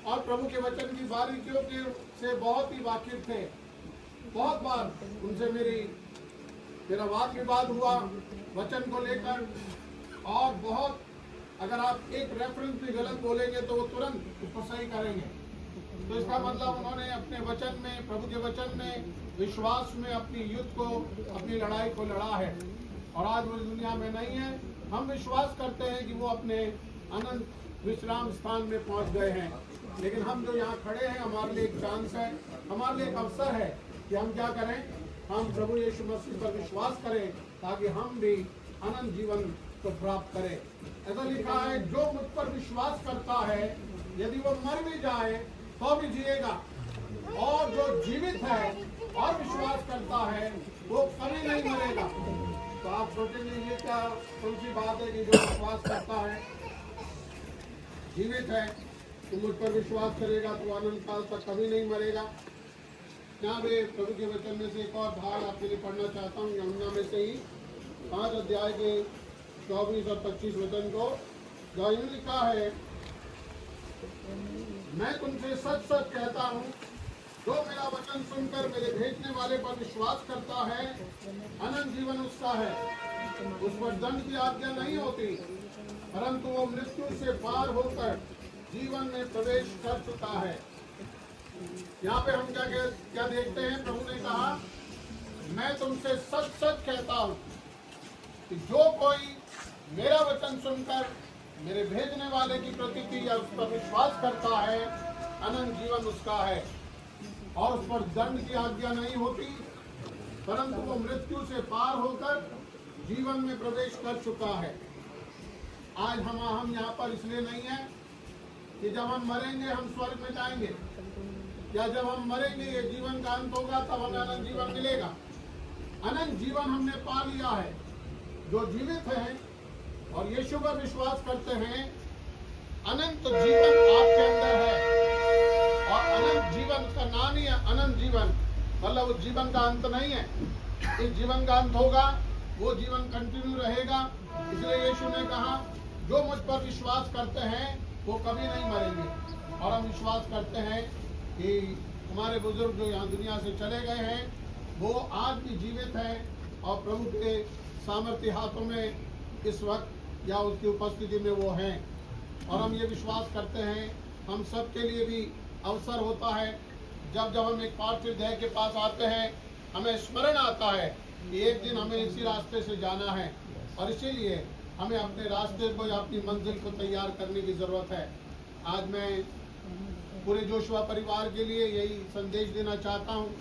और प्रभु के वचन की बारीकियों के से बहुत ही वाकिफ थे। बहुत बार उनसे मेरा वाद विवाद हुआ वचन को लेकर, और बहुत अगर आप एक रेफरेंस भी गलत बोलेंगे तो वो तुरंत उसको सही करेंगे। तो इसका मतलब उन्होंने अपने वचन में, प्रभु के वचन में, विश्वास में अपनी युद्ध को, अपनी लड़ाई को लड़ा है। और आज वो दुनिया में नहीं है। हम विश्वास करते हैं कि वो अपने अनंत विश्राम स्थान में पहुंच गए हैं। लेकिन हम जो यहाँ खड़े हैं, हमारे लिए एक चांस है, हमारे लिए एक अवसर है कि हम क्या करें, हम प्रभु यीशु मसीह पर विश्वास करें ताकि हम भी अनंत जीवन को प्राप्त करें। ऐसा लिखा है, जो मुझ पर विश्वास करता है यदि वो मर भी जाए तो भी जिएगा, और जो जीवित है और विश्वास करता है वो कभी नहीं मरेगा। तो आप सोचेंगे ये क्या कौन सी बात है कि जो विश्वास करता है जीवित है, तो मुझ पर विश्वास करेगा तो अनंत काल तक कभी नहीं मरेगा। यहाँ पे प्रभु के वचन में से एक और भाग आपके लिए पढ़ना चाहता हूँ, यूहन्ना में से ही 5 अध्याय के 24 और 25 वचन को, जहाँ यूं लिखा है, मैं तुमसे सच सच कहता हूँ, जो मेरा वचन सुनकर मेरे भेजने वाले पर विश्वास करता है, अनंत जीवन उसका है। उस पर दंड की आज्ञा नहीं होती, परंतु वो मृत्यु से पार होकर जीवन में प्रवेश कर चुका है। यहाँ पे हम क्या देखते हैं, प्रभु ने कहा, मैं तुमसे सच सच कहता हूँ कि जो कोई मेरा वचन सुनकर मेरे भेजने वाले की प्रतीति या उस पर विश्वास करता है, अनंत जीवन उसका है, और उस पर दंड की आज्ञा नहीं होती, परंतु वो मृत्यु से पार होकर जीवन में प्रवेश कर चुका है। आज हम यहाँ पर इसलिए नहीं है कि जब हम मरेंगे हम स्वर्ग में जाएंगे, या जब हम मरेंगे ये जीवन का अंत होगा तब हमें अनंत जीवन मिलेगा। अनंत जीवन हमने पा लिया है। जो जीवित हैं और यीशु पर विश्वास करते हैं, अनंत जीवन आपके अंदर है। और अनंत जीवन का नाम ही है अनंत जीवन, मतलब उस जीवन का अंत नहीं है। इस जीवन का अंत होगा, वो जीवन कंटिन्यू रहेगा। इसलिए यीशु ने कहा, जो मुझ पर विश्वास करते हैं वो कभी नहीं मरेंगे। और हम विश्वास करते हैं कि हमारे बुजुर्ग जो यहाँ दुनिया से चले गए हैं, वो आज भी जीवित हैं और प्रभु के सामर्थ्य हाथों में इस वक्त या उसकी उपस्थिति में वो हैं। और हम ये विश्वास करते हैं, हम सब के लिए भी अवसर होता है, जब जब हम एक पार्थिव देह के पास आते हैं, हमें स्मरण आता है कि एक दिन हमें इसी रास्ते से जाना है, और इसीलिए हमें अपने रास्ते को या अपनी मंजिल को तैयार करने की ज़रूरत है। आज मैं पूरे जोशुआ परिवार के लिए यही संदेश देना चाहता हूँ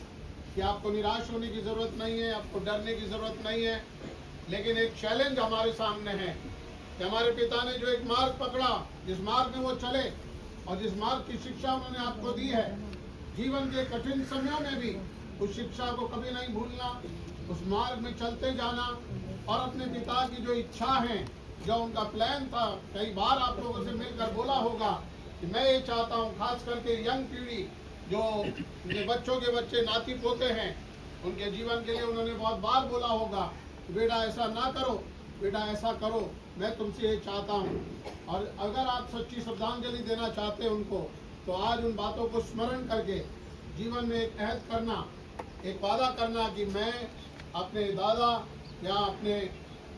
कि आपको निराश होने की ज़रूरत नहीं है, आपको डरने की ज़रूरत नहीं है। लेकिन एक चैलेंज हमारे सामने है कि हमारे पिता ने जो एक मार्ग पकड़ा, जिस मार्ग में वो चले और जिस मार्ग की शिक्षा उन्होंने आपको दी है, जीवन के कठिन समयों में भी उस शिक्षा को कभी नहीं भूलना, उस मार्ग में चलते जाना। और अपने पिता की जो इच्छा है, जो उनका प्लान था, कई बार आप लोगों से मिलकर बोला होगा कि मैं ये चाहता हूँ, खास करके यंग पीढ़ी जो उनके बच्चों के बच्चे नाती पोते हैं, उनके जीवन के लिए उन्होंने बहुत बार बोला होगा कि बेटा ऐसा ना करो, बेटा ऐसा करो, मैं तुमसे ये चाहता हूँ। और अगर आप सच्ची श्रद्धांजलि देना चाहते हैं उनको, तो आज उन बातों को स्मरण करके जीवन में एक अहद करना, एक वादा करना कि मैं अपने दादा या अपने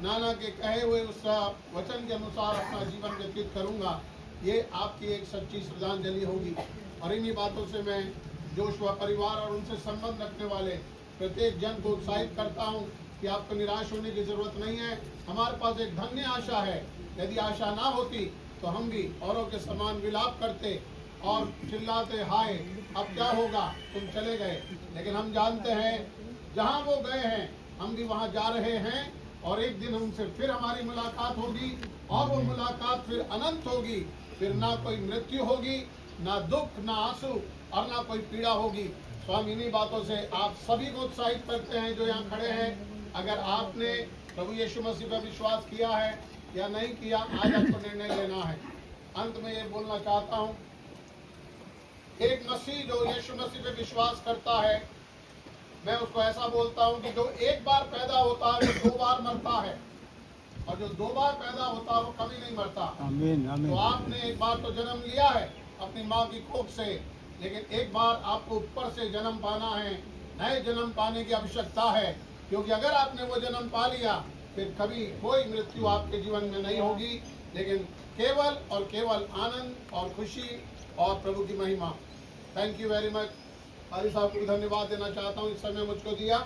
नाना के कहे हुए उस वचन के अनुसार अपना जीवन व्यतीत करूँगा। ये आपकी एक सच्ची श्रद्धांजलि होगी। और इन्हीं बातों से मैं जोशुआ परिवार और उनसे संबंध रखने वाले प्रत्येक जन को उत्साहित करता हूँ कि आपको निराश होने की ज़रूरत नहीं है। हमारे पास एक धन्य आशा है। यदि आशा ना होती तो हम भी औरों के समान विलाप करते और चिल्लाते, हाय अब क्या होगा, तुम चले गए। लेकिन हम जानते हैं जहाँ वो गए हैं हम भी वहाँ जा रहे हैं, और एक दिन उनसे फिर हमारी मुलाकात होगी, और वो मुलाकात फिर अनंत होगी। फिर ना कोई मृत्यु होगी, ना दुख, ना आंसू, और ना कोई पीड़ा होगी। तो हम इन्हीं बातों से आप सभी को उत्साहित करते हैं जो यहाँ खड़े हैं। अगर आपने प्रभु यीशु मसीह पर विश्वास किया है या नहीं किया, आज आपको निर्णय लेना है। अंत में ये बोलना चाहता हूँ, एक मसीह जो यीशु मसीह पे विश्वास करता है, मैं उसको ऐसा बोलता हूँ कि जो एक बार पैदा होता है वो 2 बार मरता है, और जो 2 बार पैदा होता है वो कभी नहीं मरता। आमीन, आमीन। तो आपने एक बार तो जन्म लिया है, अपनी माँ की कोख से, लेकिन एक बार आपको ऊपर से जन्म पाना है, नए जन्म पाने की आवश्यकता है। क्योंकि अगर आपने वो जन्म पा लिया, फिर कभी कोई मृत्यु आपके जीवन में नहीं होगी, लेकिन केवल और केवल आनंद और खुशी और प्रभु की महिमा। Thank you very much. हाजी साहब को भी धन्यवाद देना चाहता हूँ, इस समय मुझको दिया।